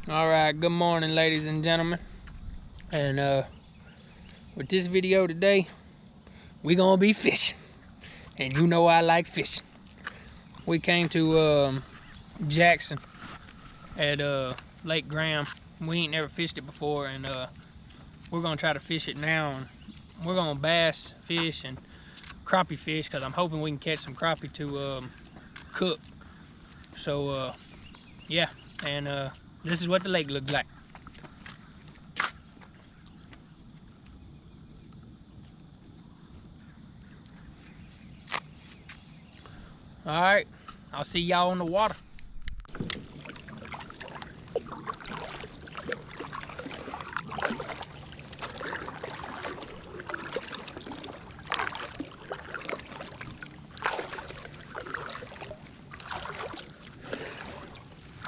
Alright, good morning ladies and gentlemen. And with this video today, we gonna be fishing. And you know I like fishing. We came to Jackson at Lake Graham. We ain't never fished it before, and we're gonna try to fish it now. And we're gonna bass fish and crappie fish, because I'm hoping we can catch some crappie to cook. So yeah, and this is what the lake looks like. All right, I'll see y'all in the water.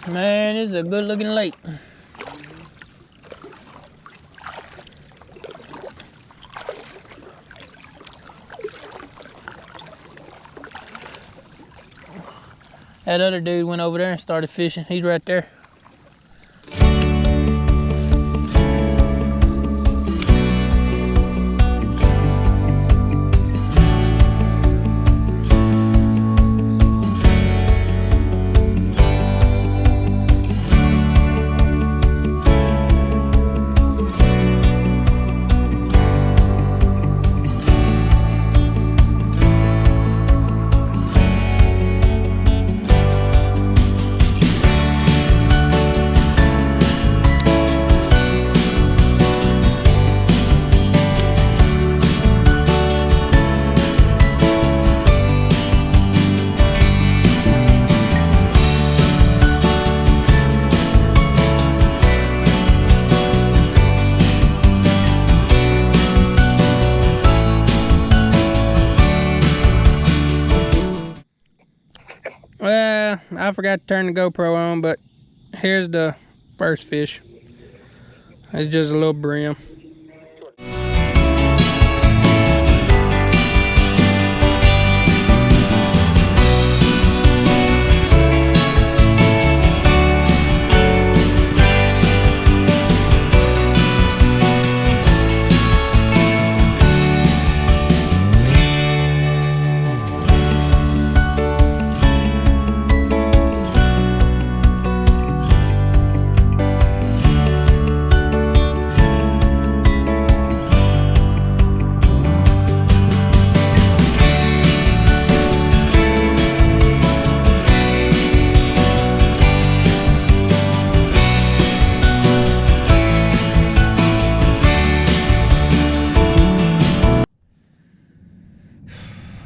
Man, this is a good looking lake. That other dude went over there and started fishing. He's right there. Well, I forgot to turn the GoPro on, but here's the first fish. It's just a little brim.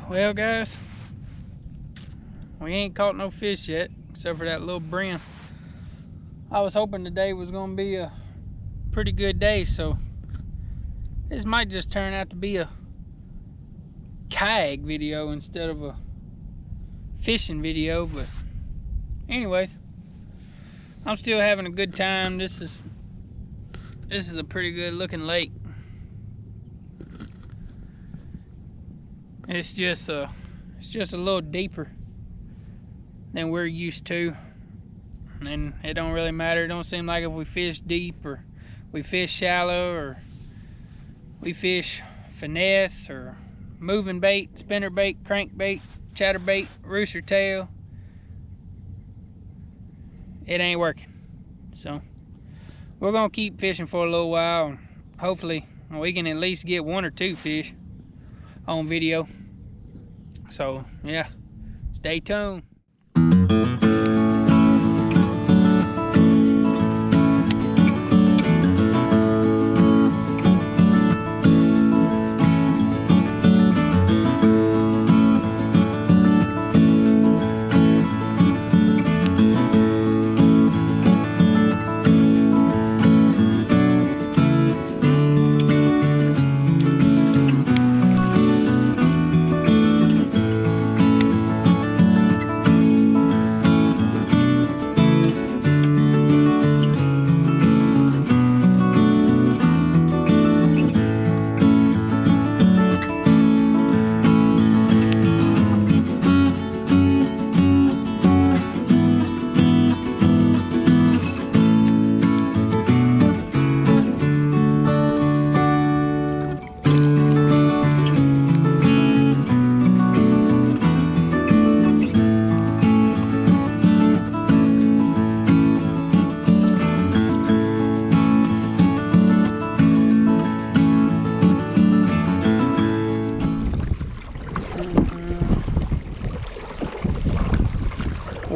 Well guys, we ain't caught no fish yet, except for that little brim. I was hoping today was gonna be a pretty good day, so this might just turn out to be a kayak video instead of a fishing video. But anyways, I'm still having a good time. This is a pretty good looking lake. It's just a little deeper than we're used to, and it don't really matter. It don't seem like if we fish deep or we fish shallow or we fish finesse or moving bait, spinner bait, crank bait, chatter bait, rooster tail, it ain't working. So we're gonna keep fishing for a little while, and hopefully we can at least get 1 or 2 fish on video. So yeah, stay tuned.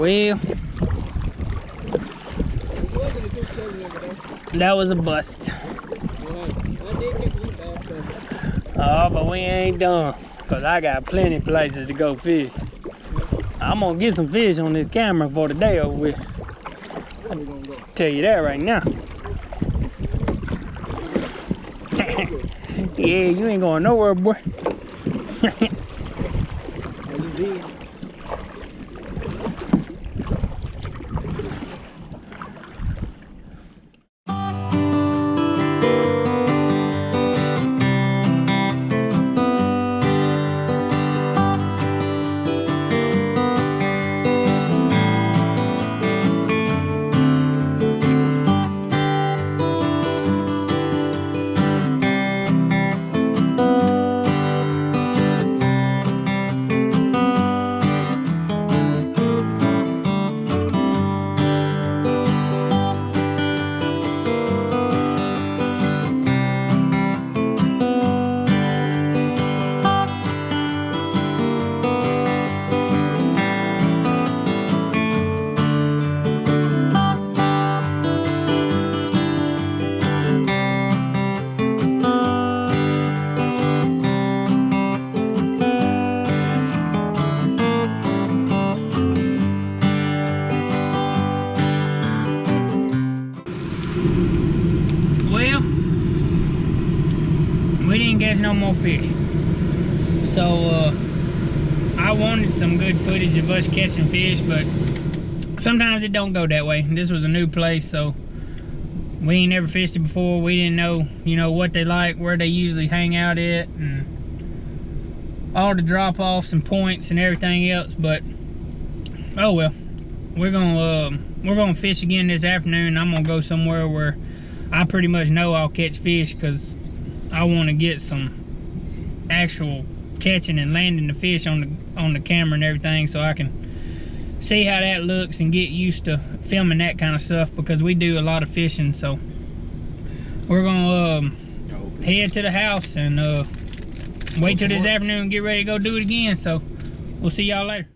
Well, that was a bust. Oh, but we ain't done, cause I got plenty places to go fish. I'm gonna get some fish on this camera for the day over with. Tell you that right now. Yeah, you ain't going nowhere, boy. Well, we didn't catch no more fish. So, I wanted some good footage of us catching fish, but sometimes it don't go that way. This was a new place, so we ain't never fished it before. We didn't know, you know, what they like, where they usually hang out at, and all the drop-offs and points and everything else, but oh well. We're gonna fish again this afternoon. I'm gonna go somewhere where I pretty much know I'll catch fish, because I want to get some actual catching and landing the fish on the camera and everything, so I can see how that looks and get used to filming that kind of stuff, because we do a lot of fishing. So we're gonna head to the house and wait till this afternoon and get ready to go do it again. So we'll see y'all later.